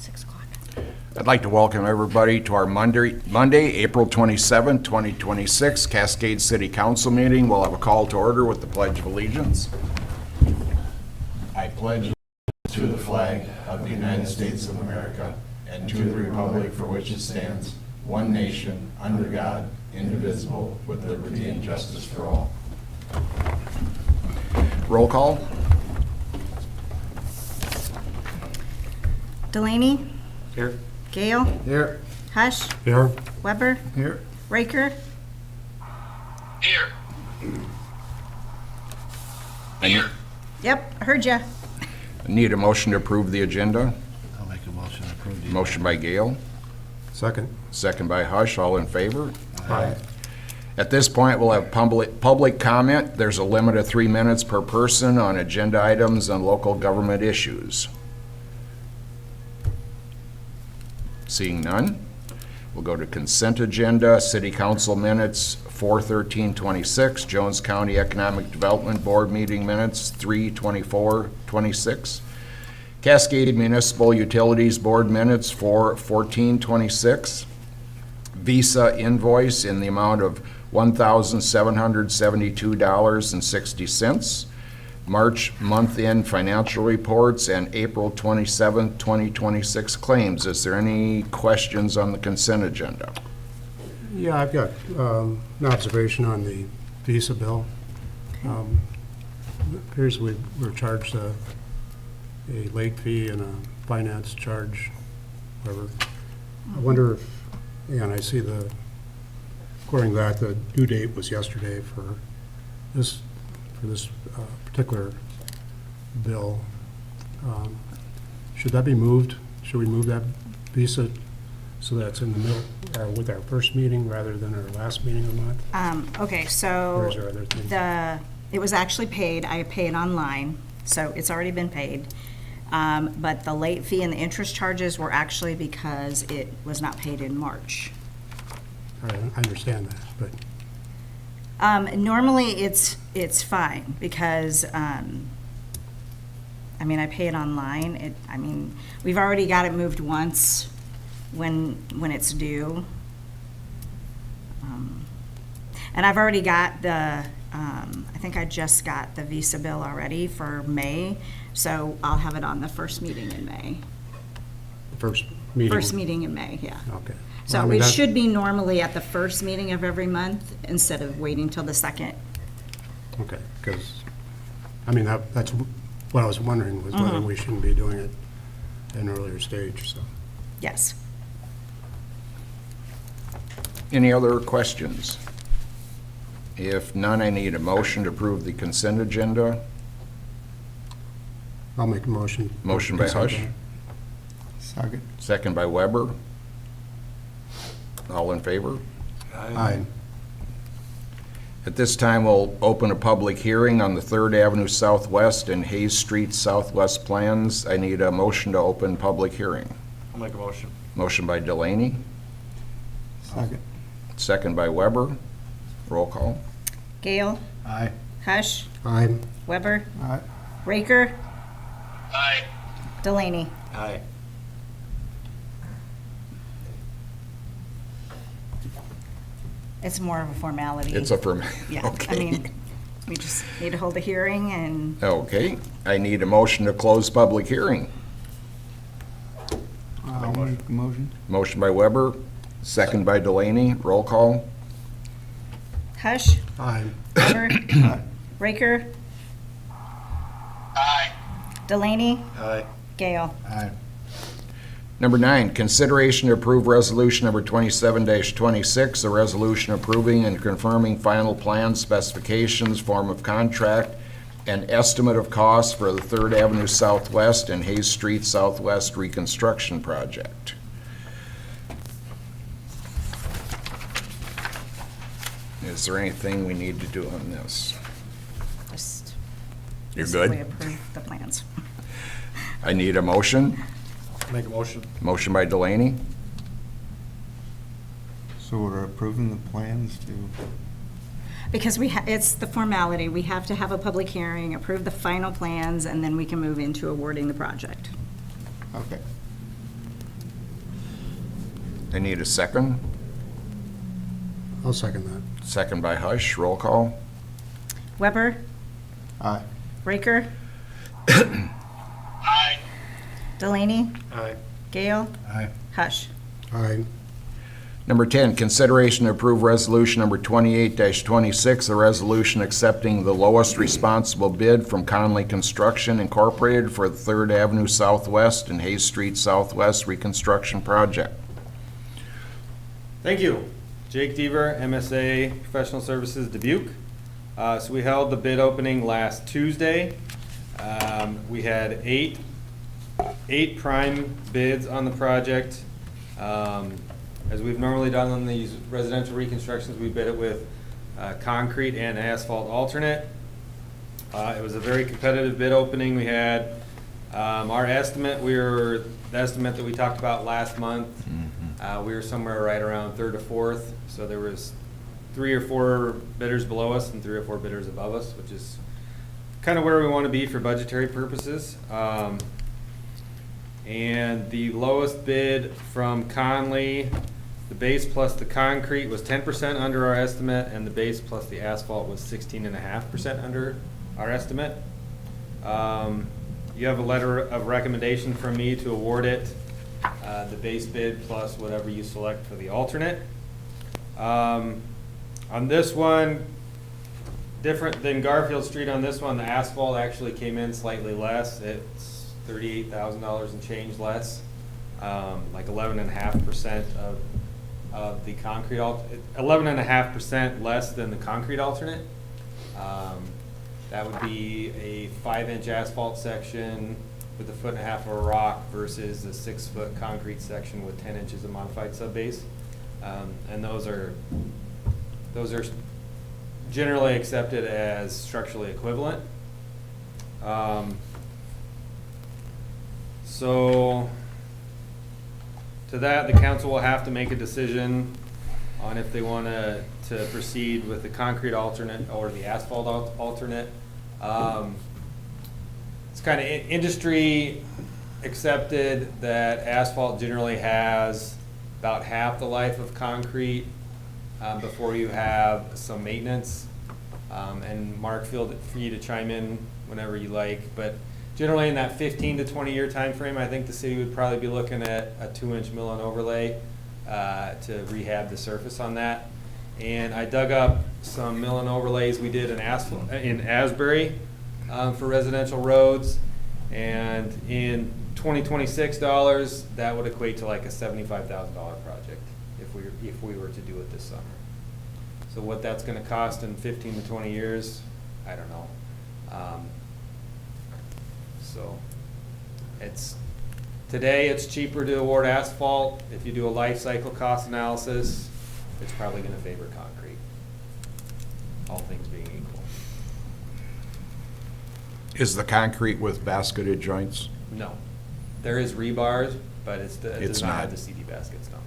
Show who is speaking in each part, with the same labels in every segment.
Speaker 1: 6 o'clock.
Speaker 2: I'd like to welcome everybody to our Monday, April 27, 2026 Cascade City Council meeting. We'll have a call to order with the Pledge of Allegiance. I pledge to the flag of the United States of America and to the republic for which it stands, one nation, under God, indivisible, with liberty and justice for all. Roll call.
Speaker 1: Delaney?
Speaker 3: Here.
Speaker 1: Gale?
Speaker 3: Here.
Speaker 1: Hush?
Speaker 3: Here.
Speaker 1: Weber?
Speaker 3: Here.
Speaker 1: Raker?
Speaker 4: Here.
Speaker 1: Yep, heard ya.
Speaker 2: Need a motion to approve the agenda.
Speaker 3: I'll make a motion to approve the.
Speaker 2: Motion by Gale,
Speaker 3: Second.
Speaker 2: second by Hush. All in favor?
Speaker 3: Aye.
Speaker 2: At this point, we'll have public comment. There's a limit of 3 minutes per person on agenda items and local government issues. Seeing none, we'll go to consent agenda, city council minutes, 4/13/26, Jones County Economic Development Board meeting minutes, 3/24/26, Cascade Municipal Utilities Board minutes, 4/14/26, Visa invoice in the amount of $1,772.60, March month-end financial reports, and April 27, 2026 claims. Is there any questions on the consent agenda?
Speaker 5: Yeah, I've got an observation on the Visa bill. It appears we were charged a late fee and a finance charge, whatever. I wonder if, and I see according to that, the due date was yesterday for this particular bill. Should that be moved? Should we move that Visa so that's in the middle, or with our first meeting rather than our last meeting of the month?
Speaker 1: Okay,
Speaker 5: Or
Speaker 1: so
Speaker 5: is there other things?
Speaker 1: it was actually paid. I paid online, so it's already been paid. But the late fee and the interest charges were actually because it was not paid in March.
Speaker 5: I understand that, but
Speaker 1: Normally, it's fine because, I pay it online. We've already got it moved once when it's due. And I've already got I think I just got the Visa bill already for May, so I'll have it on the first meeting in May.
Speaker 5: first meeting.
Speaker 1: First meeting in May, yeah.
Speaker 5: Okay.
Speaker 1: So
Speaker 5: Well, I mean,
Speaker 1: it
Speaker 5: that-
Speaker 1: should be normally at the first meeting of every month instead of waiting till the second.
Speaker 5: Okay, because, that's what I was wondering, was whether we shouldn't be doing it at an earlier stage, so.
Speaker 1: Yes.
Speaker 2: Any other questions? If none, I need a motion to approve the consent agenda.
Speaker 5: I'll make a motion.
Speaker 2: Motion by Hush.
Speaker 3: Second.
Speaker 2: Second by Weber. All in favor?
Speaker 5: Aye.
Speaker 2: At this time, we'll open a public hearing on the 3rd Avenue Southwest and Hayes Street Southwest plans. I need a motion to open public hearing.
Speaker 3: I'll make a motion.
Speaker 2: Motion by Delaney,
Speaker 3: Second.
Speaker 2: second by Weber. Roll call.
Speaker 1: Gale,
Speaker 3: Aye.
Speaker 1: Hush,
Speaker 5: Aye.
Speaker 1: Weber,
Speaker 3: Aye.
Speaker 1: Raker,
Speaker 4: Aye.
Speaker 1: Delaney.
Speaker 3: Aye.
Speaker 1: It's more of a formality.
Speaker 2: It's a firm.
Speaker 1: Yeah,
Speaker 2: Okay.
Speaker 1: we just need to hold a hearing and,
Speaker 2: Okay, I need a motion to close public hearing.
Speaker 3: I'll make a motion.
Speaker 2: Motion by Weber, second by Delaney. Roll call.
Speaker 1: Hush,
Speaker 5: Aye.
Speaker 1: Weber, Raker,
Speaker 4: Aye.
Speaker 1: Delaney,
Speaker 3: Aye.
Speaker 1: Gale.
Speaker 3: Aye.
Speaker 2: Number 9, consideration to approve resolution number 27-26, a resolution approving and confirming final plan specifications, form of contract, and estimate of cost for the 3rd Avenue Southwest and Hayes Street Southwest reconstruction project. Is there anything we need to do on this?
Speaker 1: Just
Speaker 2: You're good?
Speaker 1: basically approve the plans.
Speaker 2: I need a motion.
Speaker 3: Make a motion.
Speaker 2: Motion by Delaney,
Speaker 6: So we're approving the plans to,
Speaker 1: Because it's the formality. We have to have a public hearing, approve the final plans, and then we can move into awarding the project.
Speaker 6: okay.
Speaker 2: I need a second.
Speaker 5: I'll second that.
Speaker 2: Second by Hush. Roll call.
Speaker 1: Weber,
Speaker 6: Aye.
Speaker 1: Raker,
Speaker 4: Aye.
Speaker 1: Delaney,
Speaker 3: Aye.
Speaker 1: Gale,
Speaker 3: Aye.
Speaker 1: Hush.
Speaker 5: Aye.
Speaker 2: Number 10, consideration to approve resolution number 28-26, a resolution accepting the lowest responsible bid from Conley Construction Incorporated for the 3rd Avenue Southwest and Hayes Street Southwest reconstruction project.
Speaker 7: Thank you. Jake Deaver, MSA Professional Services, Dubuque. So we held the bid opening last Tuesday. We had eight prime bids on the project. As we've normally done on these residential reconstructions, we bid it with concrete and asphalt alternate. It was a very competitive bid opening. We had our estimate, the estimate that we talked about last month. We were somewhere right around 3rd to 4th, so there was 3 or 4 bidders below us and 3 or 4 bidders above us, which is kind of where we want to be for budgetary purposes. And the lowest bid from Conley, the base plus the concrete was 10% under our estimate, and the base plus the asphalt was 16.5% under our estimate. You have a letter of recommendation from me to award it, the base bid plus whatever you select for the alternate. On this one, different than Garfield Street, on this one, the asphalt actually came in slightly less. It's $38,000 and change less, like 11.5% of the concrete 11.5% less than the concrete alternate. That would be a 5-inch asphalt section with 1.5 feet of rock versus a 6-foot concrete section with 10 inches of modified subbase. And those are generally accepted as structurally equivalent. So to that, the council will have to make a decision on if they want to proceed with the concrete alternate or the asphalt alternate. It's kind of industry accepted that asphalt generally has about half the life of concrete before you have some maintenance. And Mark, feel free to chime in whenever you like, but generally in that 15 to 20 year time frame, I think the city would probably be looking at a 2-inch mill and overlay to rehab the surface on that. And I dug up some mill and overlays we did in Asbury for residential roads, and in 2026 dollars, that would equate to like a $75,000 project if we were to do it this summer. So what that's going to cost in 15 to 20 years, I don't know. So today it's cheaper to award asphalt. If you do a life cycle cost analysis, it's probably going to favor concrete, all things being equal.
Speaker 2: Is the concrete with basketed joints?
Speaker 7: No, there is rebars, but it does
Speaker 2: It's
Speaker 7: not
Speaker 2: not.
Speaker 7: have the CD baskets. No.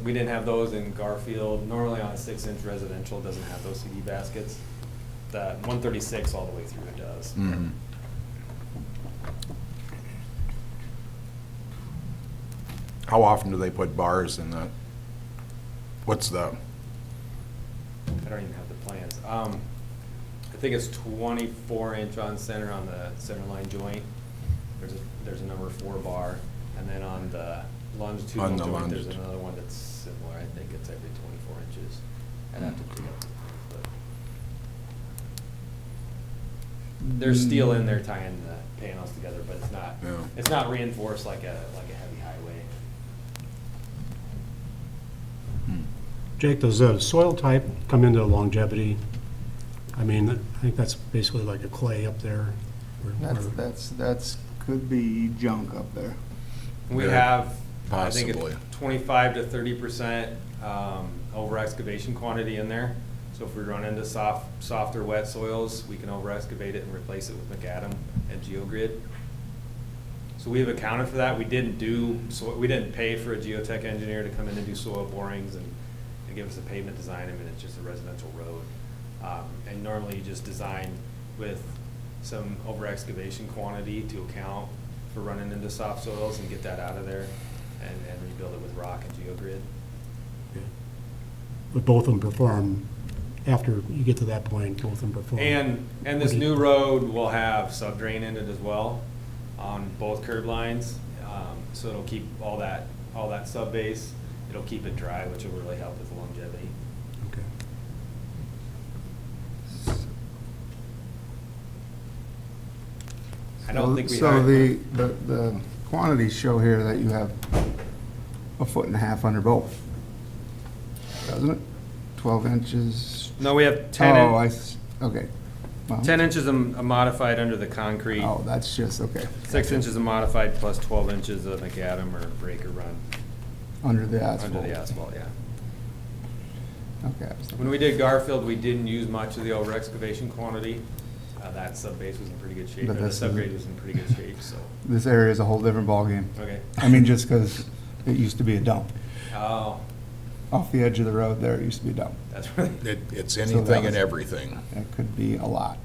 Speaker 7: We didn't have those in Garfield. Normally on a 6-inch residential, it doesn't have those CD baskets. The 136 all the way through it does.
Speaker 2: Mm-hmm. How often do they put bars in that? What's the,
Speaker 7: I don't even have the plans. I think it's 24-inch on center on the center line joint. There's a number 4 bar, and then on the longitudinal
Speaker 2: On the
Speaker 7: joint, there's
Speaker 2: longitude.
Speaker 7: another one that's similar. I think it's every 24 inches. I'd have to dig up. But there's steel in there tying the panels together, but it's not.
Speaker 2: Yeah.
Speaker 7: It's not reinforced like a heavy highway.
Speaker 5: Jake, does the soil type come into longevity? I mean, I think that's basically like a clay up there.
Speaker 6: That's could be junk up there.
Speaker 7: We
Speaker 2: Yeah,
Speaker 7: have, I think
Speaker 2: possibly.
Speaker 7: it's 25 to 30% over excavation quantity in there. So if we run into softer wet soils, we can over excavate it and replace it with macadam and geogrid. So we have accounted for that. We didn't pay for a geotech engineer to come in and do soil borings and give us a pavement design. I mean, it's just a residential road. And normally you just design with some over excavation quantity to account for running into soft soils and get that out of there and rebuild it with rock and geogrid.
Speaker 5: But both of them perform, after you get to that point, both of them perform.
Speaker 7: And this new road will have subdrain in it as well on both curb lines. So it'll keep all that sub base, it'll keep it dry, which will really help with longevity.
Speaker 5: Okay.
Speaker 7: I don't think we
Speaker 6: So
Speaker 7: hired.
Speaker 6: the quantities show here that you have 1.5 foot under both, doesn't it? 12 inches.
Speaker 7: No, we have 10,
Speaker 6: Oh, okay. Well,
Speaker 7: 10 inches of modified under the concrete,
Speaker 6: Oh, that's just, okay.
Speaker 7: 6 inches of modified plus 12 inches of macadam or breaker run
Speaker 6: Under the asphalt.
Speaker 7: under the asphalt, yeah.
Speaker 6: Okay.
Speaker 7: When we did Garfield, we didn't use much of the over excavation quantity. That sub base was in pretty good shape,
Speaker 6: But
Speaker 7: or the
Speaker 6: this is-
Speaker 7: subgrade was in pretty good shape, so,
Speaker 6: This area is a whole different ballgame.
Speaker 7: okay.
Speaker 6: I mean, just because it used to be a dump.
Speaker 7: Oh,
Speaker 6: Off the edge of the road there, it used to be a dump.
Speaker 7: that's really,
Speaker 2: It's
Speaker 6: that
Speaker 2: anything and
Speaker 6: was-
Speaker 2: everything.
Speaker 6: That could be a lot.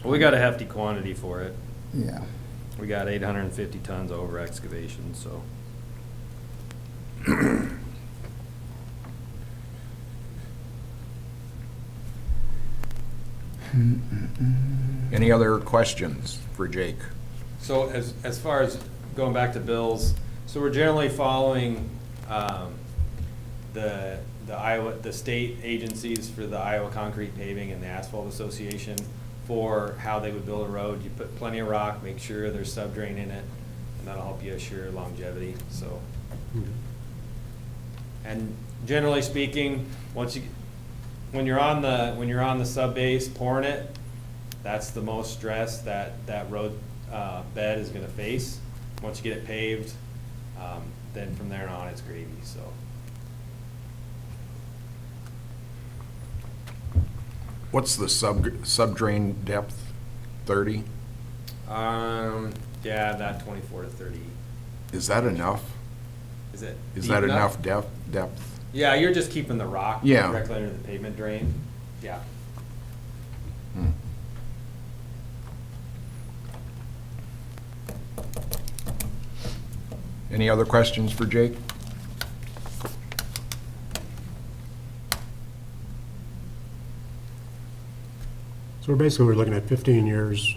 Speaker 7: well, we got a hefty quantity for it.
Speaker 6: Yeah.
Speaker 7: We got 850 tons over excavation, so.
Speaker 2: Any other questions for Jake?
Speaker 7: So as far as going back to bills, so we're generally following the state agencies for the Iowa Concrete Paving and the Asphalt Association for how they would build a road. You put plenty of rock, make sure there's subdrain in it, and that'll help you assure longevity, so. And generally speaking, when you're on the sub base pouring it, that's the most stress that road bed is gonna face. Once you get it paved, then from there on, it's gravy, so.
Speaker 2: What's the subdrain depth? 30?
Speaker 7: Yeah, that 24 to 30.
Speaker 2: Is that enough?
Speaker 7: Is it?
Speaker 2: Is
Speaker 7: deep
Speaker 2: that enough depth?
Speaker 7: Yeah, you're just keeping the rock
Speaker 2: Yeah.
Speaker 7: directly under the pavement drain. Yeah.
Speaker 2: Hmm. Any other questions for Jake?
Speaker 5: So we're looking at 15 years.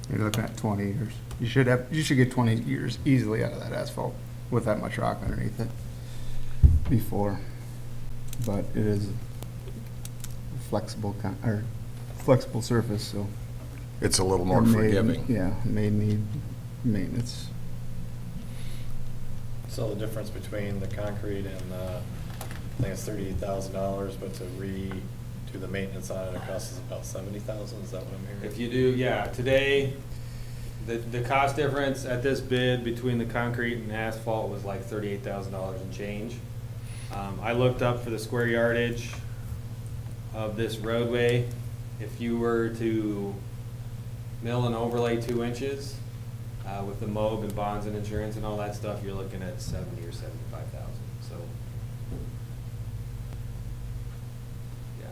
Speaker 6: You're looking at 20 years. You should get 20 years easily out of that asphalt with that much rock underneath it before. But it is a flexible surface, so.
Speaker 2: It's a little more
Speaker 6: it may-
Speaker 2: forgiving.
Speaker 6: Yeah, it may need maintenance.
Speaker 3: So the difference between the concrete and I think it's $38,000, but to redo the maintenance on it costs us about $70,000, is that what I'm hearing?
Speaker 7: If you do, yeah, today, the cost difference at this bid between the concrete and asphalt was like $38,000 and change. I looked up for the square yardage of this roadway. If you were to mill and overlay 2 inches, with the MOB and bonds and insurance and all that stuff, you're looking at 70 or 75,000, so. Yeah.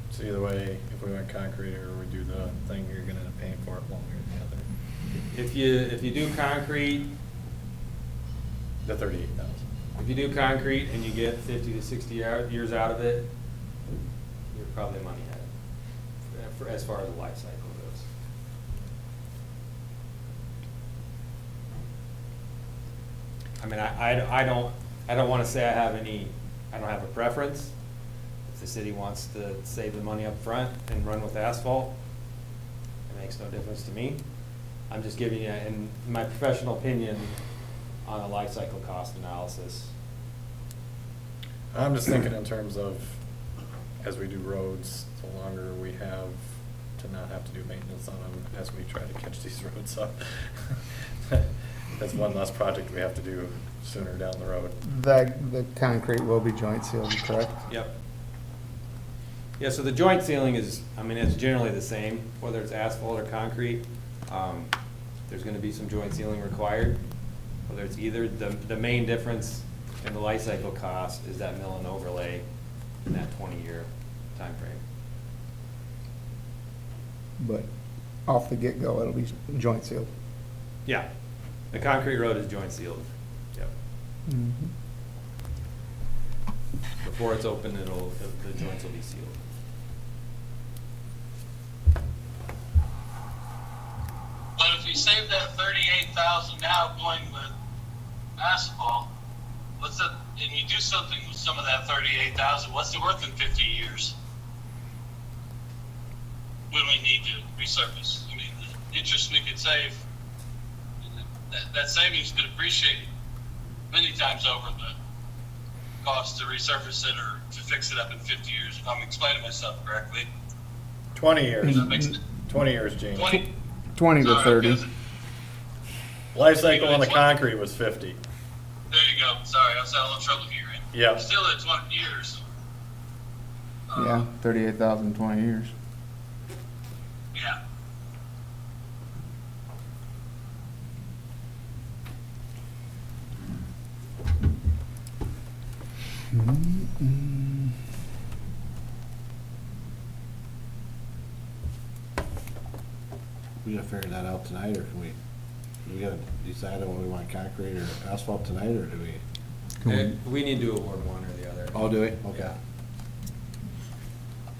Speaker 3: So either way, if we went concrete or we do the thing, you're gonna end up paying for it one way or the other.
Speaker 7: If you do concrete,
Speaker 3: The 38,000.
Speaker 7: if you do concrete and you get 50 to 60 years out of it, you're probably money ahead, as far as the life cycle goes. I mean, I don't want to say I don't have a preference. If the city wants to save the money up front and run with asphalt, it makes no difference to me. I'm just giving you, in my professional opinion, on a life cycle cost analysis.
Speaker 3: I'm just thinking in terms of, as we do roads, the longer we have to not have to do maintenance on them as we try to catch these roads up. That's one less project we have to do sooner down the road.
Speaker 6: The concrete will be joint sealed, correct?
Speaker 7: Yep. Yeah, so the joint sealing is, I mean, it's generally the same, whether it's asphalt or concrete. There's gonna be some joint sealing required, whether it's either, the main difference in the life cycle cost is that mill and overlay in that 20-year timeframe.
Speaker 6: But off the get-go, it'll be joint sealed.
Speaker 7: Yeah, the concrete road is joint sealed. Yep. Before it's open, the joints will be sealed.
Speaker 4: But if you save that 38,000 now going with asphalt, what's it, and you do something with some of that 38,000, what's it worth in 50 years? When we need to resurface. I mean, the interest we could save, that savings could appreciate many times over the cost to resurface it or to fix it up in 50 years, if I'm explaining myself correctly.
Speaker 3: 20 years.
Speaker 4: That makes it
Speaker 3: 20 years, Gene.
Speaker 4: 20.
Speaker 6: 20 to
Speaker 4: Sorry,
Speaker 6: 30.
Speaker 4: because-
Speaker 3: Life cycle on the concrete was 50.
Speaker 4: There you go. Sorry, I was having a little trouble hearing.
Speaker 3: Yeah.
Speaker 4: Still at 20 years.
Speaker 6: Yeah, 38,000, 20 years.
Speaker 4: Yeah.
Speaker 8: We gotta figure that out tonight, or can we gotta decide on whether we want concrete or asphalt tonight, or do we?
Speaker 7: We need to award one or the other.
Speaker 8: Oh, do we? Okay.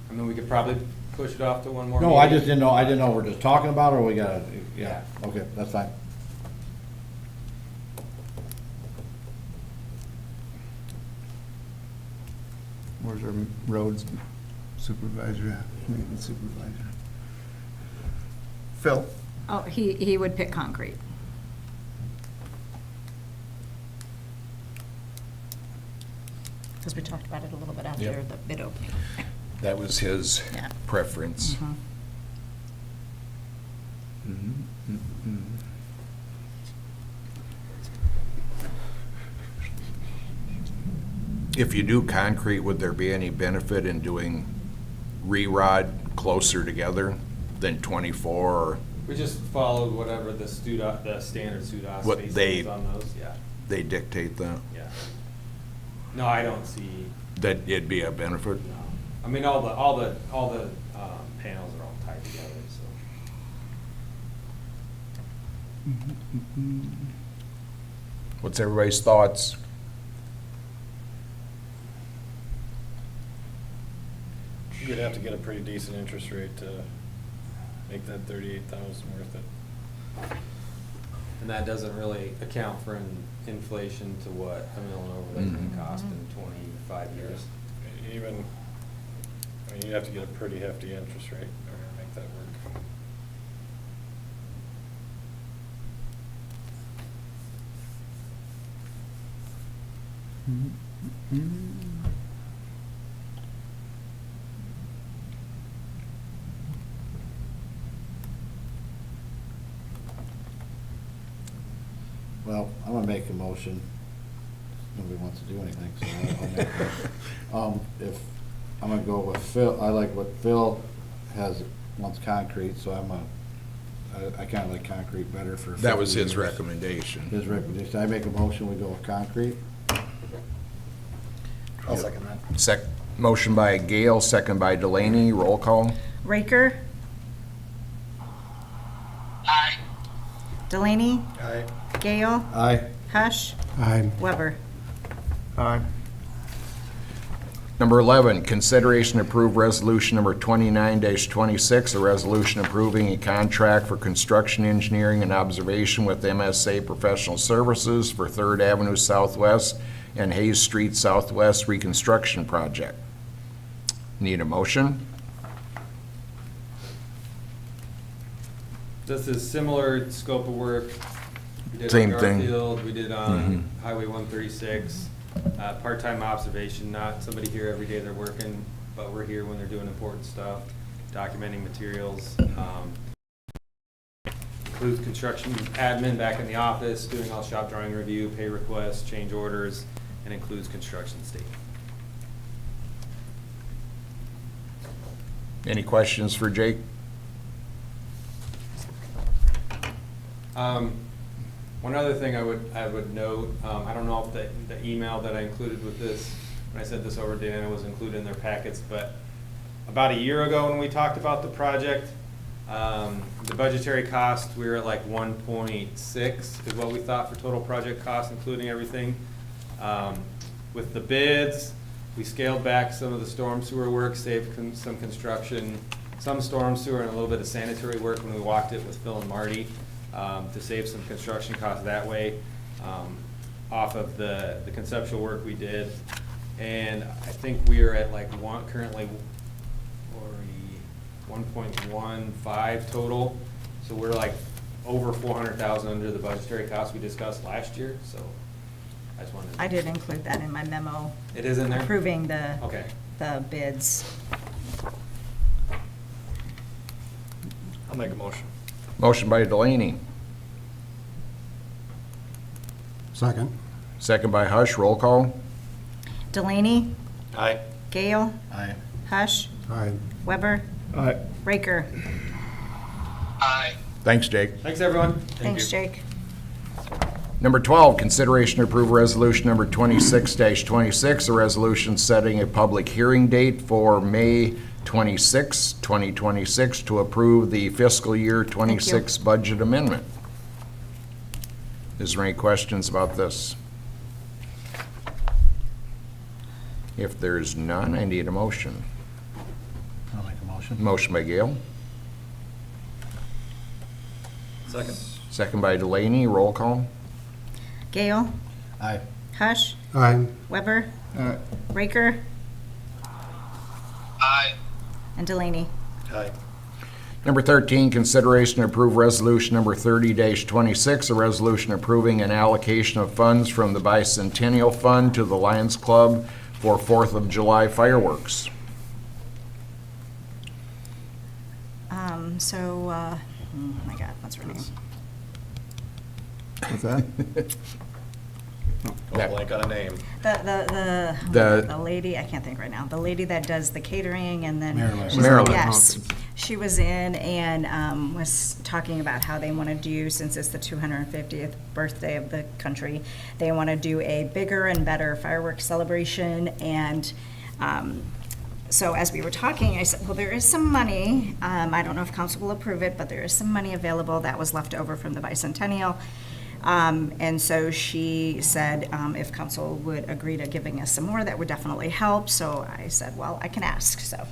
Speaker 7: I mean, we could probably push it off to one more
Speaker 8: No, I
Speaker 7: meeting.
Speaker 8: just didn't know, we're just talking about it, or we gotta, yeah, okay, that's fine.
Speaker 6: Where's our roads supervisor at? Maintenance supervisor. Phil?
Speaker 1: Oh, he would pick concrete. Because we talked about it a little bit after
Speaker 2: Yep.
Speaker 1: the bid opening.
Speaker 2: That was his
Speaker 1: Yeah.
Speaker 2: preference.
Speaker 1: Mhm.
Speaker 2: If you do concrete, would there be any benefit in doing re-rod closer together than 24? Or
Speaker 7: We just followed whatever the standard SUDA
Speaker 2: What
Speaker 7: spacing
Speaker 2: they-
Speaker 7: is on those, yeah,
Speaker 2: they dictate that?
Speaker 7: yeah. No, I don't see,
Speaker 2: That it'd be a benefit?
Speaker 7: no. I mean, all the panels are all tied together, so.
Speaker 2: What's everybody's thoughts?
Speaker 3: You'd have to get a pretty decent interest rate to make that 38,000 worth it.
Speaker 7: And that doesn't really account for inflation to what a mill and overlay's
Speaker 2: Mhm.
Speaker 7: gonna cost in 25 years.
Speaker 3: Even, I mean, you'd have to get a pretty hefty interest rate in order to make that work.
Speaker 8: Well, I'm gonna make a motion. Nobody wants to do anything, so I'll make it. If, I'm gonna go with Phil, I like what Phil wants concrete, so I kinda like concrete better for.
Speaker 2: That was
Speaker 8: 50
Speaker 2: his
Speaker 8: years.
Speaker 2: recommendation.
Speaker 8: His recommendation. I make a motion, we go with concrete.
Speaker 6: I'll second that.
Speaker 2: Motion by Gale, second by Delaney, roll call.
Speaker 1: Raker,
Speaker 4: Aye.
Speaker 1: Delaney,
Speaker 3: Aye.
Speaker 1: Gale,
Speaker 8: Aye.
Speaker 1: Hush,
Speaker 5: I'm,
Speaker 1: Weber.
Speaker 6: Aye.
Speaker 2: Number 11, consideration to approve resolution number 29-26, a resolution approving a contract for construction engineering and observation with MSA Professional Services for 3rd Avenue Southwest and Hayes Street Southwest reconstruction project. Need a motion?
Speaker 7: This is similar scope of work. We did
Speaker 2: Same
Speaker 7: on
Speaker 2: thing.
Speaker 7: Garfield, we did on Highway 136, part-time observation, not somebody here every day they're working, but we're here when they're doing important stuff, documenting materials. Includes construction admin back in the office, doing all shop drawing review, pay requests, change orders, and includes construction statement.
Speaker 2: Any questions for Jake?
Speaker 7: One other thing I would note, I don't know if the email that I included with this, when I sent this over to Dana, was included in their packets, but about a year ago when we talked about the project, The budgetary cost, we were at like 1.6 is what we thought for total project cost, including everything. With the bids, we scaled back some of the storm sewer work, saved some construction, some storm sewer, and a little bit of sanitary work when we walked it with Phil and Marty, to save some construction costs that way, off of the conceptual work we did. And I think we are at like currently 1.15 total. So we're like over 400,000 under the budgetary cost we discussed last year, so I just wanted to.
Speaker 1: I did include that in my memo.
Speaker 7: It is in there?
Speaker 1: Approving the,
Speaker 7: Okay.
Speaker 1: the bids.
Speaker 3: I'll make a motion.
Speaker 2: Motion by Delaney,
Speaker 5: Second.
Speaker 2: second by Hush, roll call.
Speaker 1: Delaney,
Speaker 3: Aye.
Speaker 1: Gale,
Speaker 8: Aye.
Speaker 1: Hush,
Speaker 5: Aye.
Speaker 1: Weber,
Speaker 6: Aye.
Speaker 1: Raker.
Speaker 4: Aye.
Speaker 2: Thanks, Jake.
Speaker 7: Thanks, everyone.
Speaker 1: Thanks, Jake.
Speaker 2: Number 12, consideration to approve resolution number 26-26, a resolution setting a public hearing date for May 26, 2026, to approve the fiscal year 26 budget amendment. Is there any questions about this? If there's none, I need a motion.
Speaker 8: I'll make a motion.
Speaker 2: Motion by Gale,
Speaker 3: Second.
Speaker 2: second by Delaney, roll call.
Speaker 1: Gale,
Speaker 8: Aye.
Speaker 1: Hush,
Speaker 5: Aye.
Speaker 1: Weber,
Speaker 6: Aye.
Speaker 1: Raker,
Speaker 4: Aye.
Speaker 1: and Delaney.
Speaker 3: Aye.
Speaker 2: Number 13, consideration to approve resolution number 30-26, a resolution approving an allocation of funds from the Bicentennial Fund to the Lions Club for 4th of July fireworks.
Speaker 1: Oh my God, what's her name?
Speaker 6: What's that?
Speaker 3: Don't blank on a name.
Speaker 1: The lady, I can't think right now, the lady that does the catering and then.
Speaker 8: Marilyn.
Speaker 2: Marilyn.
Speaker 1: Yes, she was in and was talking about how they want to do, since it's the 250th birthday of the country, they want to do a bigger and better fireworks celebration. And so as we were talking, I said, well, there is some money, I don't know if council will approve it, but there is some money available that was left over from the bicentennial. And so she said, if council would agree to giving us some more, that would definitely help. So I said, well, I can ask, so.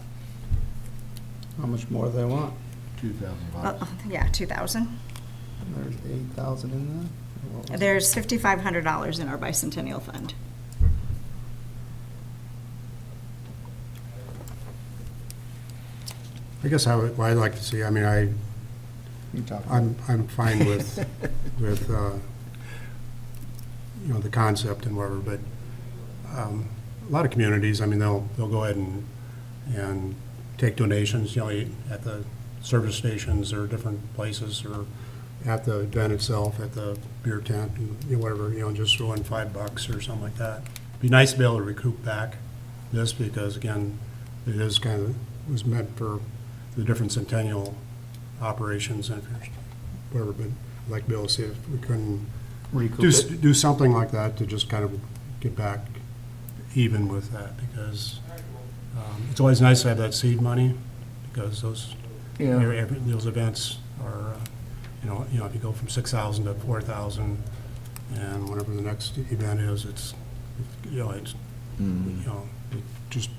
Speaker 6: How much more do they want?
Speaker 8: 2,000 bucks.
Speaker 1: Yeah, 2,000.
Speaker 6: There's 8,000 in there? Or what was it?
Speaker 1: There's $5,500 in our bicentennial fund.
Speaker 5: I guess what I'd like to see, I mean,
Speaker 6: You talk.
Speaker 5: I'm fine with, you know, the concept and whatever, but a lot of communities, I mean, they'll go ahead and take donations, you know, at the service stations or different places, or at the event itself, at the beer tent, and, you know, whatever, you know, just throw in $5 or something like that. Be nice to be able to recoup back this, because again, it is kind of, was meant for the different centennial operations and whatever, but I'd like to be able to see if we couldn't
Speaker 6: Recoup
Speaker 5: do,
Speaker 6: it.
Speaker 5: do something like that to just kind of get back even with that, because it's always nice to have that seed money, because those,
Speaker 2: Yeah.
Speaker 5: those events are, you know, if you go from 6,000 to 4,000, and whatever the next event is, it's, you know, it just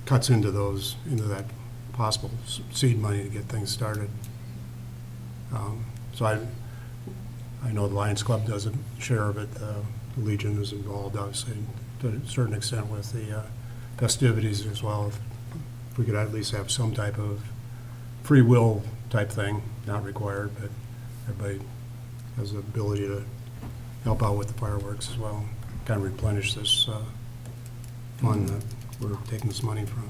Speaker 5: cuts into that possible seed money to get things started. So I know the Lions Club does a share of it, the Legion is involved, obviously, to a certain extent with the festivities as well. If we could at least have some type of free will type thing, not required, but everybody has the ability to help out with the fireworks as well, kind of replenish this fund that we're taking this money from.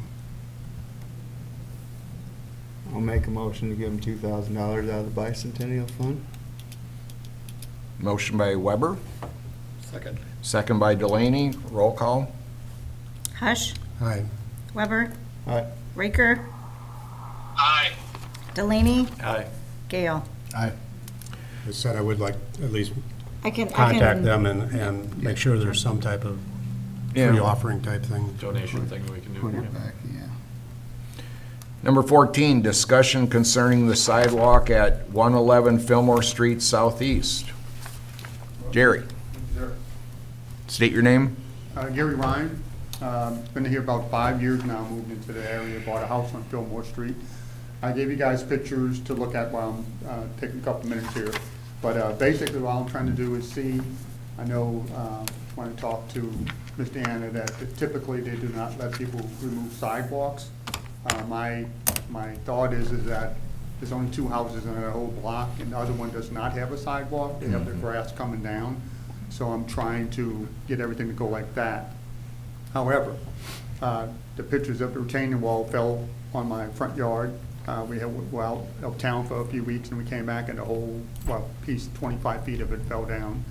Speaker 6: I'll make a motion to give them $2,000 out of the bicentennial fund.
Speaker 2: Motion by Weber,
Speaker 3: Second.
Speaker 2: second by Delaney, roll call.
Speaker 1: Hush,
Speaker 5: Aye.
Speaker 1: Weber,
Speaker 6: Aye.
Speaker 1: Raker,
Speaker 4: Aye.
Speaker 1: Delaney,
Speaker 3: Aye.
Speaker 1: Gale.
Speaker 8: Aye.
Speaker 5: I said I would like at least
Speaker 1: I can.
Speaker 5: contact them and make sure there's some type of free
Speaker 2: Yeah.
Speaker 5: offering type thing.
Speaker 3: Donation thing we can do.
Speaker 6: Put
Speaker 3: yeah.
Speaker 6: it back, yeah.
Speaker 2: Number 14, discussion concerning the sidewalk at 111 Fillmore Street Southeast. Jerry, state your name.
Speaker 9: Gary Ryan, been here about 5 years now, moved into the area, bought a house on Fillmore Street. I gave you guys pictures to look at while I'm taking a couple minutes here. But basically what I'm trying to do is see, I know, when I talked to Ms. Deanna, that typically they do not let people remove sidewalks. My thought is that there's only 2 houses in that whole block, and the other one does not have a sidewalk. They have their grass coming down. So I'm trying to get everything to go like that. However, the pictures of the retaining wall fell on my front yard. We were out of town for a few weeks, and we came back, and the whole, piece, 25 feet of it fell down.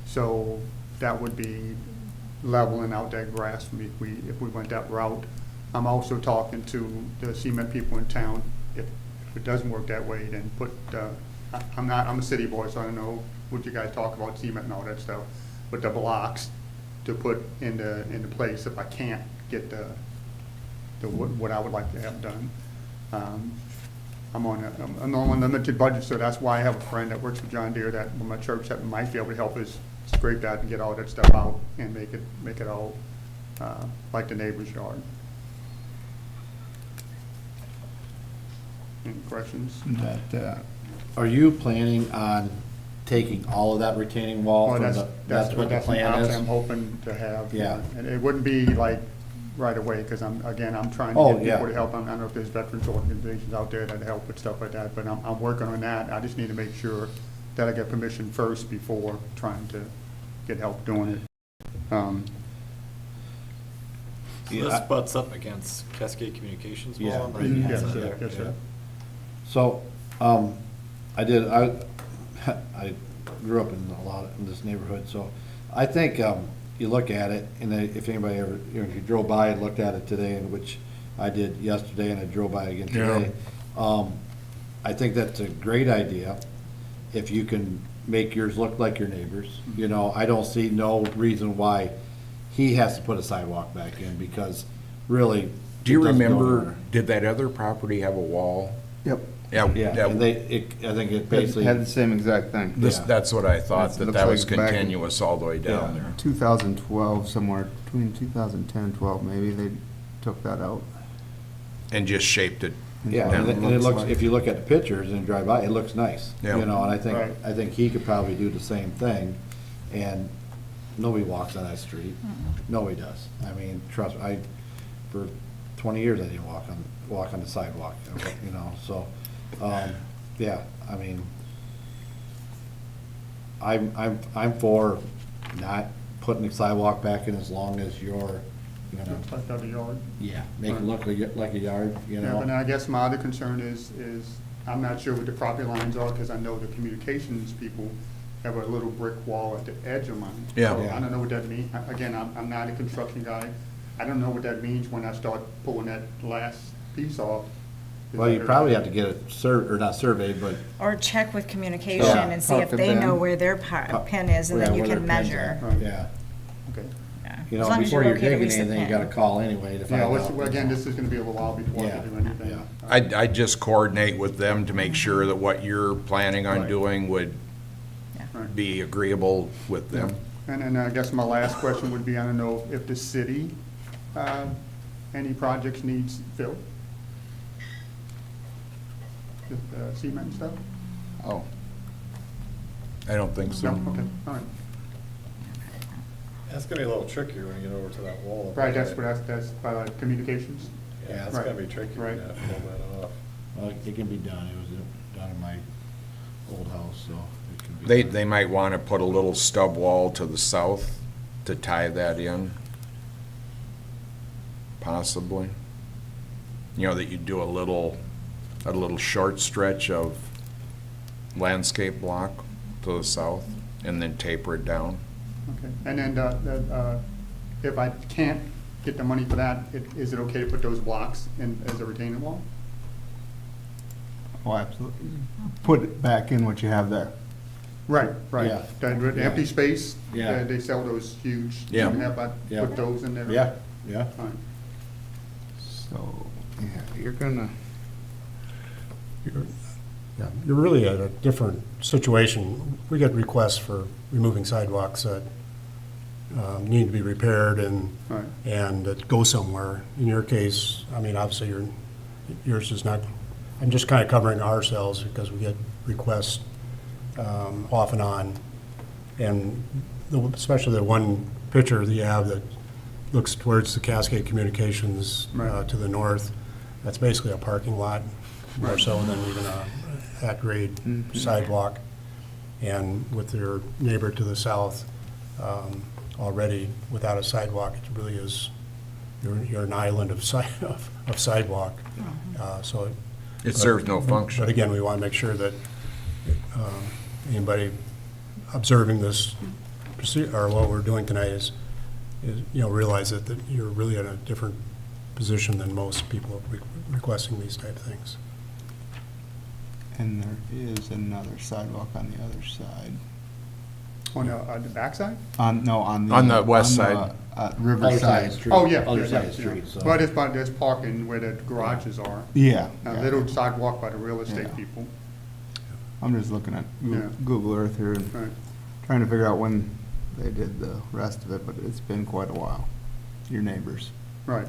Speaker 9: So that would be leveling out that grass for me if we went that route. I'm also talking to the cement people in town. If it doesn't work that way, then I'm a city boy, so I don't know what you guys talk about, cement and all that stuff, but the blocks to put into place if I can't get what I would like to have done. I'm on a limited budget, so that's why I have a friend that works for John Deere that with my church that might be able to help us scrape that and get all that stuff out and make it all like the neighbor's yard. Any questions?
Speaker 8: Are you planning on taking all of that retaining wall
Speaker 9: Well,
Speaker 8: from that's what the
Speaker 9: an
Speaker 8: plan
Speaker 9: option I'm
Speaker 8: is?
Speaker 9: hoping to have.
Speaker 8: Yeah.
Speaker 9: And it wouldn't be like right away, because I'm trying
Speaker 8: Oh,
Speaker 9: to get
Speaker 8: yeah.
Speaker 9: people to help. I don't know if there's veterans organizations out there that help with stuff like that, but I'm working on that. I just need to make sure that I get permission first before trying to get help doing it.
Speaker 3: So
Speaker 8: Yeah,
Speaker 3: this
Speaker 8: I-
Speaker 3: butts up against Cascade Communications wall.
Speaker 8: Yeah.
Speaker 3: on the right
Speaker 9: Yes,
Speaker 3: hand
Speaker 9: sir.
Speaker 3: side there.
Speaker 9: Yes, sir.
Speaker 8: So, I grew up in this neighborhood, so I think, you look at it, and if anybody ever, if you drove by and looked at it today, and which I did yesterday, and I drove by again today, I think that's a great idea, if you can make yours look like your neighbor's. You know, I don't see no reason why he has to put a sidewalk back in, because really.
Speaker 2: Do you
Speaker 8: it doesn't go
Speaker 2: remember,
Speaker 8: anywhere.
Speaker 2: did that other property have a wall?
Speaker 6: Yep.
Speaker 2: Yeah,
Speaker 8: Yeah, and I think it basically.
Speaker 6: Had the same exact thing.
Speaker 2: this,
Speaker 8: Yeah.
Speaker 2: that's what I thought,
Speaker 6: It
Speaker 2: that
Speaker 6: looks
Speaker 2: that was
Speaker 6: like back in-
Speaker 2: continuous all the way down
Speaker 8: Yeah.
Speaker 2: there.
Speaker 6: 2012, somewhere between 2010 and 12, maybe, they took that out.
Speaker 2: And just shaped it.
Speaker 8: Yeah,
Speaker 2: down.
Speaker 8: and it looks, if you look at the pictures and drive by, it looks nice.
Speaker 2: Yeah.
Speaker 8: You know, and
Speaker 9: Right.
Speaker 8: I think he could probably do the same thing, and nobody walks on that street. Nobody does. I mean, trust, for 20 years, I didn't walk on the sidewalk, you know, so, yeah, I mean, I'm for not putting the sidewalk back in as long as you're, you know,
Speaker 9: Like the other yard.
Speaker 8: yeah, make it look like a yard, you
Speaker 9: Yeah, but
Speaker 8: know?
Speaker 9: I guess my other concern is I'm not sure what the property lines are, because I know the communications people have a little brick wall at the edge of mine.
Speaker 2: Yeah.
Speaker 9: So I don't know what that means. Again, I'm not a construction guy. I don't know what that means when I start pulling that last piece off.
Speaker 8: Well, you probably have to get it or not surveyed, but,
Speaker 1: Or check with communication
Speaker 8: Yeah.
Speaker 1: and see if
Speaker 6: Talk to
Speaker 1: they know
Speaker 6: them.
Speaker 1: where their pin is, and
Speaker 8: yeah,
Speaker 1: then you
Speaker 8: where their
Speaker 1: can
Speaker 8: pin's
Speaker 1: measure.
Speaker 8: at.
Speaker 9: Right.
Speaker 8: Yeah,
Speaker 9: Okay.
Speaker 1: Yeah.
Speaker 8: you
Speaker 1: As
Speaker 8: know,
Speaker 1: long as
Speaker 8: before you're
Speaker 1: okay to
Speaker 8: digging
Speaker 1: reset
Speaker 8: anything, you
Speaker 1: pin.
Speaker 8: gotta call anyway to find
Speaker 9: Yeah,
Speaker 8: out.
Speaker 9: well, again, this is gonna be a little while before I
Speaker 8: Yeah,
Speaker 9: can do anything.
Speaker 8: yeah.
Speaker 2: I'd just coordinate with them to make sure that what you're planning on
Speaker 9: Right.
Speaker 2: doing would
Speaker 9: Right.
Speaker 2: be agreeable with them.
Speaker 9: And then I guess my last question would be, I don't know if the city, any projects needs filled? The cement stuff?
Speaker 6: Oh,
Speaker 2: I don't think so.
Speaker 9: No, okay, all right.
Speaker 3: That's gonna be a little trickier when you get over to that wall. up
Speaker 9: Right,
Speaker 3: there.
Speaker 9: that's communications?
Speaker 3: Yeah, it's
Speaker 9: Right.
Speaker 3: gonna be tricky
Speaker 9: Right.
Speaker 3: to pull that off.
Speaker 8: Well, it can be done, it was done in my old house, so it can be.
Speaker 2: They,
Speaker 8: done.
Speaker 2: they might want to put a little stub wall to the south to tie that in. Possibly. You know, that you do a little short stretch of landscape block to the south and then taper it down.
Speaker 9: Okay, and then, if I can't get the money for that, is it okay to put those blocks in as a retaining wall?
Speaker 6: oh, absolutely. Put it back in what you have there.
Speaker 9: Right, right.
Speaker 8: Yeah.
Speaker 9: The
Speaker 8: Yeah.
Speaker 9: empty space,
Speaker 8: Yeah.
Speaker 9: they sell those huge,
Speaker 2: Yeah.
Speaker 9: I
Speaker 8: Yeah.
Speaker 9: put those in there?
Speaker 8: Yeah, yeah.
Speaker 9: All right.
Speaker 6: So, yeah, you're gonna,
Speaker 5: you're really at a different situation. We get requests for removing sidewalks that need to be repaired
Speaker 9: Right.
Speaker 5: and that go somewhere. In your case, I mean, obviously, yours is not, I'm just kind of covering ourselves because we get requests off and on. And especially the one picture that you have that looks towards the Cascade Communications
Speaker 9: Right.
Speaker 5: to the north, that's basically a parking lot, more
Speaker 9: Right.
Speaker 5: so than even a at-grade sidewalk. And with your neighbor to the south, already without a sidewalk, it really is, you're an island of sidewalk. So
Speaker 2: It serves no function.
Speaker 5: but again, we want to make sure that anybody observing this, or what we're doing tonight is, realize that you're really in a different position than most people requesting these type of things.
Speaker 6: And there is another sidewalk on the other side.
Speaker 9: On the backside?
Speaker 6: On
Speaker 2: the west side.
Speaker 8: Other side
Speaker 6: Riverside.
Speaker 8: of the street.
Speaker 9: Oh, yeah.
Speaker 8: Other
Speaker 9: yeah,
Speaker 8: side of the
Speaker 9: yeah.
Speaker 8: street, so.
Speaker 9: But there's parking where the garages are.
Speaker 6: Yeah.
Speaker 9: A
Speaker 6: yeah.
Speaker 9: little sidewalk by the real estate
Speaker 6: Yeah.
Speaker 9: people.
Speaker 6: I'm just looking at
Speaker 9: Yeah.
Speaker 6: Google Earth here and
Speaker 9: Right.
Speaker 6: trying to figure out when they did the rest of it, but it's been quite a while. Your neighbors.
Speaker 9: Right.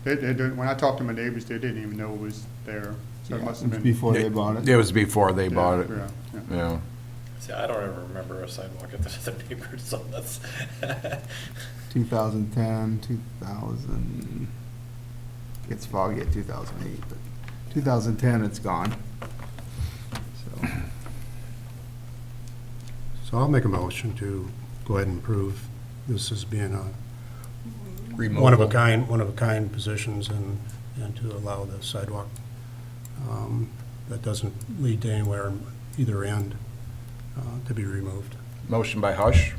Speaker 9: When I talked to my neighbors, they didn't even know it was there. So it
Speaker 6: Yeah,
Speaker 9: must have been.
Speaker 6: before they bought it.
Speaker 2: It was before they bought it.
Speaker 9: Yeah, yeah.
Speaker 2: Yeah.
Speaker 3: See, I don't ever remember a sidewalk at the neighbors, so that's.
Speaker 6: 2010, 2000, gets foggy at 2008, but 2010, it's gone. So,
Speaker 5: So I'll make a motion to go ahead and approve this as being a
Speaker 2: Removal.
Speaker 5: one of a kind positions and to allow the sidewalk that doesn't lead to anywhere on either end to be removed.
Speaker 2: Motion by Hush,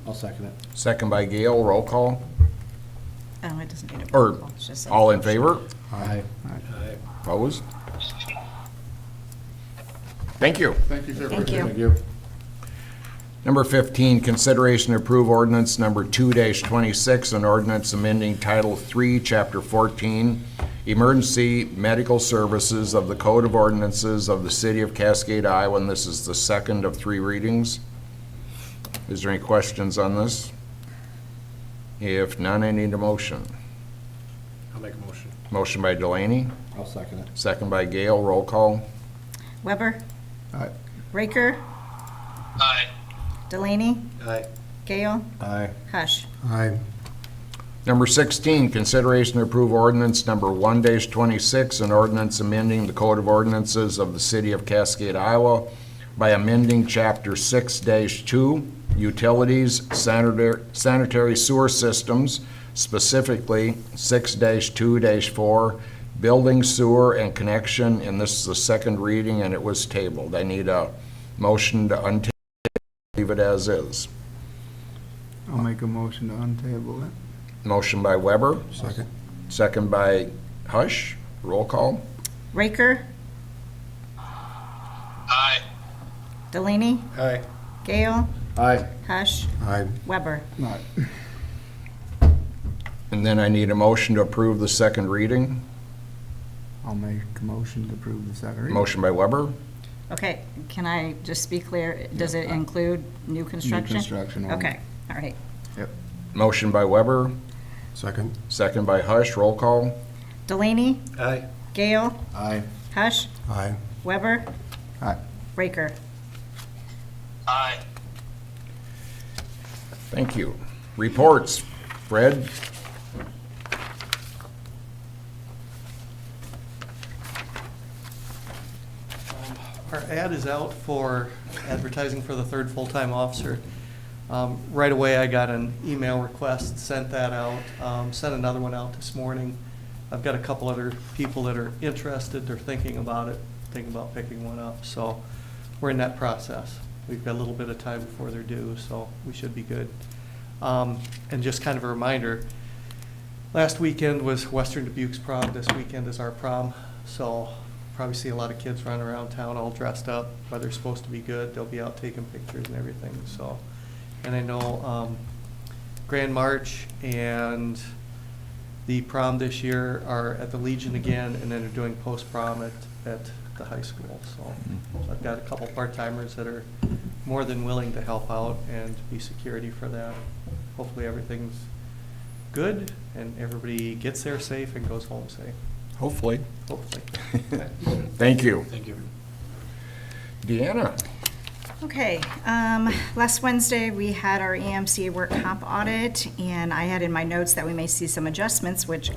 Speaker 8: I'll second it.
Speaker 2: second by Gale, roll call.
Speaker 1: Oh, it doesn't need a
Speaker 2: Or,
Speaker 1: roll call, it's just a-
Speaker 2: all in favor?
Speaker 8: Aye.
Speaker 2: Opposed? Thank you.
Speaker 9: Thank you, sir.
Speaker 1: Thank you.
Speaker 8: Thank you.
Speaker 2: Number 15, consideration to approve ordinance number 2-26, an ordinance amending Title 3, Chapter 14, Emergency Medical Services of the Code of Ordinances of the City of Cascade, Iowa, and this is the second of 3 readings. Is there any questions on this? If none, I need a motion.
Speaker 3: I'll make a motion.
Speaker 2: Motion by Delaney,
Speaker 8: I'll second it.
Speaker 2: second by Gale, roll call.
Speaker 1: Weber,
Speaker 6: Aye.
Speaker 1: Raker,
Speaker 4: Aye.
Speaker 1: Delaney,
Speaker 3: Aye.
Speaker 1: Gale,
Speaker 8: Aye.
Speaker 1: Hush.
Speaker 5: Aye.
Speaker 2: Number 16, consideration to approve ordinance number 1-26, an ordinance amending the Code of Ordinances of the City of Cascade, Iowa by amending Chapter 6-2, Utilities, Sanitary Sewer Systems, specifically 6-2-4, Building Sewer and Connection, and this is the second reading, and it was tabled. I need a motion to untable, leave it as is.
Speaker 6: I'll make a motion to untable it.
Speaker 2: Motion by Weber,
Speaker 5: Second.
Speaker 2: second by Hush, roll call.
Speaker 1: Raker,
Speaker 4: Aye.
Speaker 1: Delaney,
Speaker 3: Aye.
Speaker 1: Gale,
Speaker 8: Aye.
Speaker 1: Hush,
Speaker 5: Aye.
Speaker 1: Weber.
Speaker 6: Aye.
Speaker 2: And then I need a motion to approve the second reading.
Speaker 6: I'll make a motion to approve the second reading.
Speaker 2: Motion by Weber,
Speaker 1: Okay, can I just be clear? Does it include new construction?
Speaker 6: construction only.
Speaker 1: Okay, all right.
Speaker 6: Yep.
Speaker 2: motion by Weber,
Speaker 5: Second.
Speaker 2: second by Hush, roll call.
Speaker 1: Delaney,
Speaker 3: Aye.
Speaker 1: Gale,
Speaker 8: Aye.
Speaker 1: Hush,
Speaker 5: Aye.
Speaker 1: Weber,
Speaker 6: Aye.
Speaker 1: Raker.
Speaker 4: Aye.
Speaker 2: Thank you. Reports, Fred?
Speaker 10: Our ad is out for advertising for the third full-time officer. Right away, I got an email request, sent that out, sent another one out this morning. I've got a couple other people that are interested, they're thinking about it, thinking about picking one up, so we're in that process. We've got a little bit of time before they're due, so we should be good. And just kind of a reminder, last weekend was Western Dubuque's prom, this weekend is our prom, so probably see a lot of kids running around town all dressed up. Weather's supposed to be good, they'll be out taking pictures and everything, so. And I know Grand March and the prom this year are at the Legion again, and then they're doing post-prom at the high school. So I've got a couple part-timers that are more than willing to help out and be security for that. Hopefully everything's good and everybody gets there safe and goes home safe,
Speaker 2: Hopefully.
Speaker 10: hopefully.
Speaker 2: Thank you.
Speaker 3: Thank you.
Speaker 2: Deanna?
Speaker 1: Okay, last Wednesday, we had our EMC work comp audit, and I had in my notes that we may see some adjustments, which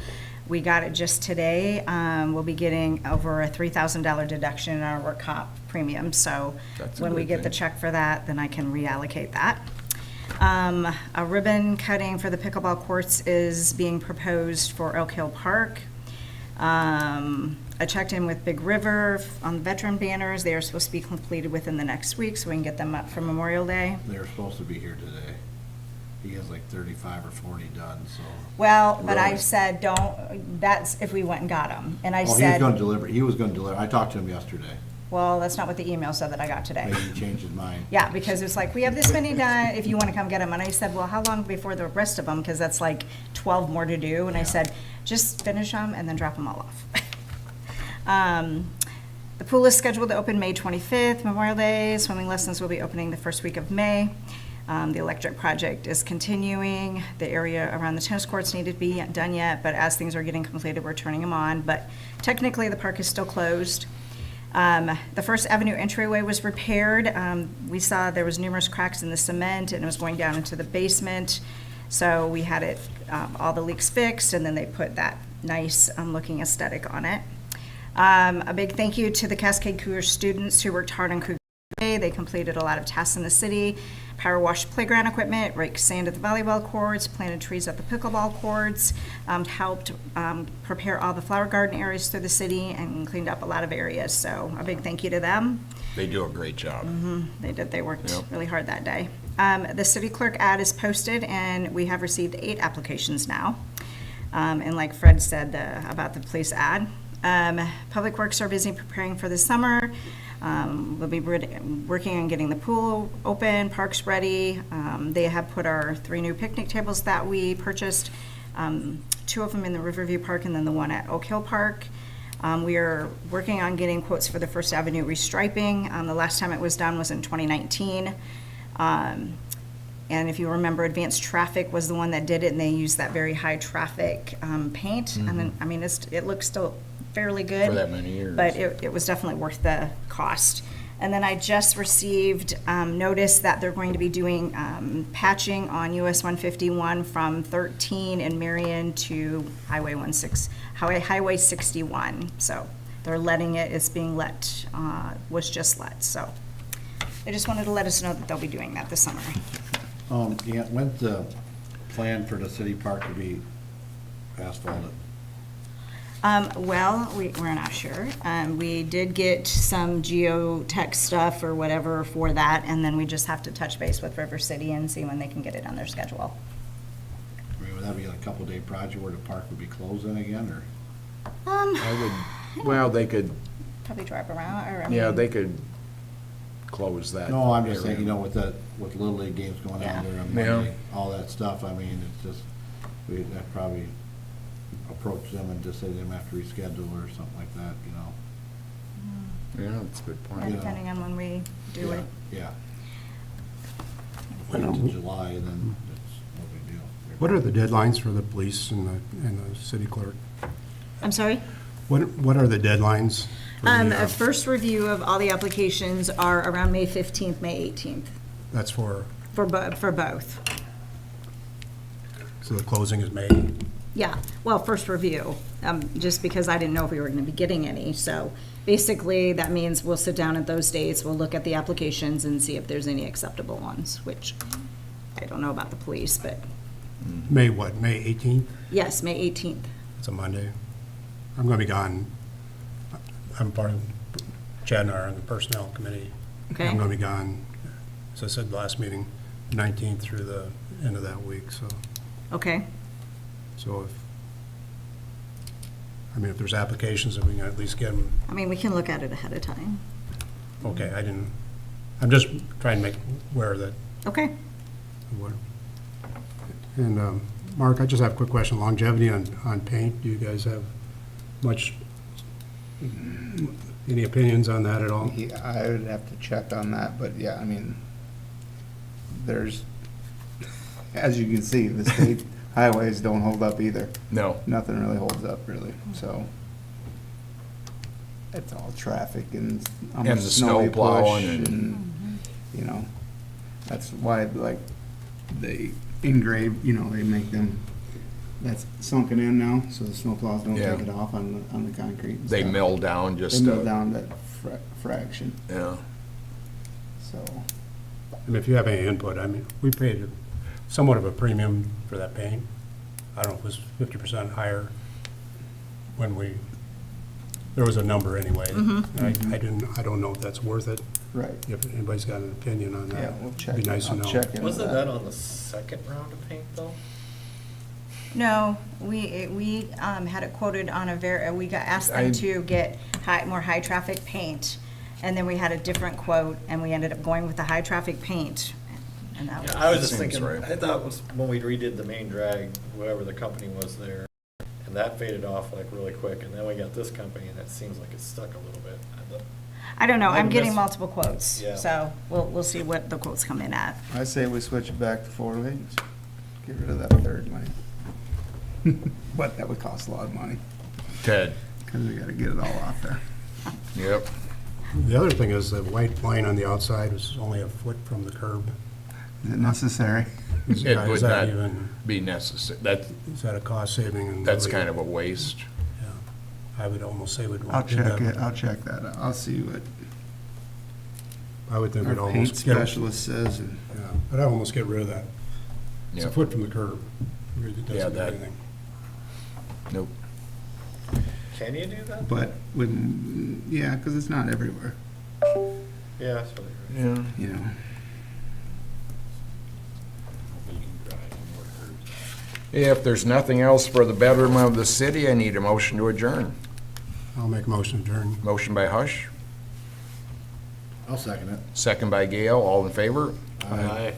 Speaker 1: we got it just today. We'll be getting over a $3,000 deduction in our work comp premium, so
Speaker 2: That's a
Speaker 1: when we
Speaker 2: good
Speaker 1: get the
Speaker 2: thing.
Speaker 1: check for that, then I can reallocate that. A ribbon cutting for the pickleball courts is being proposed for Elk Hill Park. I checked in with Big River on the veteran banners. They are supposed to be completed within the next week, so we can get them up for Memorial Day.
Speaker 8: They were supposed to be here today. He has like 35 or 40 done, so.
Speaker 1: Well, but I
Speaker 2: Really?
Speaker 1: said, that's if we went and got them. And I
Speaker 8: Oh, he was
Speaker 1: said,
Speaker 8: gonna deliver, he was gonna deliver. I talked to him yesterday.
Speaker 1: well, that's not what the email said that I got today.
Speaker 8: Maybe he changed his mind.
Speaker 1: Yeah, because it's like, we have this many done, if you want to come get them. And I said, well, how long before the rest of them? Because that's like 12 more to do. And I said, just finish them and then drop them all off. The pool is scheduled to open May 25th, Memorial Day. Swimming lessons will be opening the first week of May. The electric project is continuing. The area around the tennis courts need to be done yet, but as things are getting completed, we're turning them on. But technically, the park is still closed. The First Avenue entryway was repaired. We saw there was numerous cracks in the cement, and it was going down into the basement. So we had it, all the leaks fixed, and then they put that nice looking aesthetic on it. A big thank you to the Cascade Cougar students who worked hard on Cougar Day. They completed a lot of tasks in the city, power washed playground equipment, raked sand at the volleyball courts, planted trees at the pickleball courts, helped prepare all the flower garden areas through the city, and cleaned up a lot of areas. So a big thank you to them.
Speaker 2: They do a great job.
Speaker 1: They did, they worked
Speaker 2: Yep.
Speaker 1: really hard that day. The city clerk ad is posted, and we have received 8 applications now. And like Fred said about the police ad, Public Works are busy preparing for the summer. We'll be working on getting the pool open, parks ready. They have put our 3 new picnic tables that we purchased, 2 of them in the Riverview Park and then the one at Oak Hill Park. We are working on getting quotes for the First Avenue restriping. The last time it was done was in 2019. And if you remember, Advanced Traffic was the one that did it, and they used that very high traffic paint. And then, I mean, it looks still fairly good.
Speaker 2: For that many years.
Speaker 1: But it was definitely worth the cost. And then I just received notice that they're going to be doing patching on US 151 from 13 in Marion to Highway 61. So they're letting it, it's being let, was just let. So they just wanted to let us know that they'll be doing that this summer.
Speaker 8: Yeah, when's the plan for the city park to be asphalted?
Speaker 1: Well, we're not sure. We did get some geotech stuff or whatever for that, and then we just have to touch base with River City and see when they can get it on their schedule.
Speaker 8: I mean, would that be a couple-day project where the park would be closed in again, or?
Speaker 2: I would, well, they could,
Speaker 1: Probably drive around, or,
Speaker 2: yeah, they could close that.
Speaker 8: No, I'm just saying,
Speaker 2: area.
Speaker 8: with Little League games going
Speaker 1: Yeah.
Speaker 8: on there on
Speaker 2: Yeah.
Speaker 8: Monday, all that stuff, I mean, it's just, we'd probably approach them and just say they have to reschedule or something like that,
Speaker 2: Yeah, that's a good
Speaker 1: Yeah,
Speaker 2: point.
Speaker 8: Yeah.
Speaker 1: depending on when we do
Speaker 8: Yeah,
Speaker 1: it.
Speaker 8: Yeah. Wait until July, and then it's no big deal.
Speaker 5: What are the deadlines for the police and the city clerk?
Speaker 1: I'm sorry?
Speaker 5: What are the deadlines? for the,
Speaker 1: A first review of all the applications are around May 15th, May 18th,
Speaker 5: That's for
Speaker 1: for both.
Speaker 5: So the closing is May?
Speaker 1: Yeah, well, first review, just because I didn't know if we were going to be getting any. So basically, that means we'll sit down at those dates, we'll look at the applications and see if there's any acceptable ones, which I don't know about the police, but
Speaker 5: May what, May 18th?
Speaker 1: yes, May 18th.
Speaker 5: It's a Monday. I'm going to be gone. I'm part of Chad and I are on the Personnel Committee.
Speaker 1: Okay.
Speaker 5: I'm going to be gone, as I said last meeting, 19th through the end of that week, so.
Speaker 1: Okay,
Speaker 5: So if there's applications, if we can at least get them,
Speaker 1: I mean, we can look at it ahead of time.
Speaker 5: okay, I'm just trying to make aware that,
Speaker 1: Okay,
Speaker 5: and Mark, I just have a quick question. Longevity on paint, do you guys have much, any opinions on that at all?
Speaker 6: Yeah, I would have to check on that, but yeah, I mean, there's, as you can see, the state highways don't hold up either.
Speaker 2: No.
Speaker 6: Nothing really holds up really, so. It's all traffic and how
Speaker 2: And
Speaker 6: much
Speaker 2: the
Speaker 6: snow
Speaker 2: snow
Speaker 6: they push
Speaker 2: plowing
Speaker 6: and, you know, that's why like they engrave, you know, they make them, that's sunken in now, so the snow plows don't
Speaker 2: Yeah.
Speaker 6: take it off on the concrete. and
Speaker 2: They
Speaker 6: stuff.
Speaker 2: mill down
Speaker 6: They
Speaker 2: just
Speaker 6: mill down that fraction,
Speaker 2: Yeah.
Speaker 6: so.
Speaker 5: And if you have any input, I mean, we paid somewhat of a premium for that paint. I don't know if it was 50% higher when there was a number anyway. I don't know if that's worth it.
Speaker 6: Right.
Speaker 5: If anybody's got an opinion on that.
Speaker 6: Yeah, we'll check.
Speaker 5: Be nice to
Speaker 6: I'll
Speaker 5: know.
Speaker 6: check into
Speaker 3: Wasn't that on the second round of paint though?
Speaker 1: No, we had it quoted on we got asked them to get more high-traffic paint, and then we had a different quote, and we ended up going with the high-traffic paint. And that was.
Speaker 3: Yeah, I was just
Speaker 2: Seems
Speaker 3: thinking,
Speaker 2: right.
Speaker 3: I thought it was when we redid the main drag, whoever the company was there, and that faded off like really quick, and then we got this company, and it seems like it's stuck a little bit.
Speaker 1: I don't know,
Speaker 3: Might
Speaker 1: I'm
Speaker 3: have
Speaker 1: getting
Speaker 3: missed-
Speaker 1: multiple quotes,
Speaker 3: Yeah.
Speaker 1: so we'll see what the quotes come in at.
Speaker 6: I say we switch it back to 4 lanes. Get rid of that third lane. But that would cost a lot of money,
Speaker 2: Ted.
Speaker 6: because we gotta get it all off there.
Speaker 2: Yep.
Speaker 5: The other thing is the white line on the outside is only a foot from the curb.
Speaker 6: Is it necessary?
Speaker 5: Is
Speaker 2: It
Speaker 5: that
Speaker 2: would not
Speaker 5: even,
Speaker 2: be necessary.
Speaker 5: is that a cost saving? and
Speaker 2: That's
Speaker 5: really-
Speaker 2: kind of a waste.
Speaker 5: Yeah. I would almost say we'd.
Speaker 6: I'll
Speaker 5: do
Speaker 6: check
Speaker 5: that.
Speaker 6: it, I'll check that out. I'll see what
Speaker 5: I would think
Speaker 6: our
Speaker 5: we'd
Speaker 6: paint
Speaker 5: almost get.
Speaker 6: specialist says, and
Speaker 5: Yeah, but I'd almost get rid of that. It's a
Speaker 2: Yep.
Speaker 5: foot from the curb. It really
Speaker 2: Yeah,
Speaker 5: doesn't do
Speaker 2: that-
Speaker 5: anything.
Speaker 2: Nope.
Speaker 3: Can you do that?
Speaker 6: but when, yeah, because it's not everywhere,
Speaker 3: Yeah, that's really right.
Speaker 2: Yeah.
Speaker 6: you know.
Speaker 2: If there's nothing else for the betterment of the city, I need a motion to adjourn.
Speaker 5: I'll make a motion to adjourn.
Speaker 2: Motion by Hush,
Speaker 8: I'll second it.
Speaker 2: second by Gale, all in favor?
Speaker 3: Aye.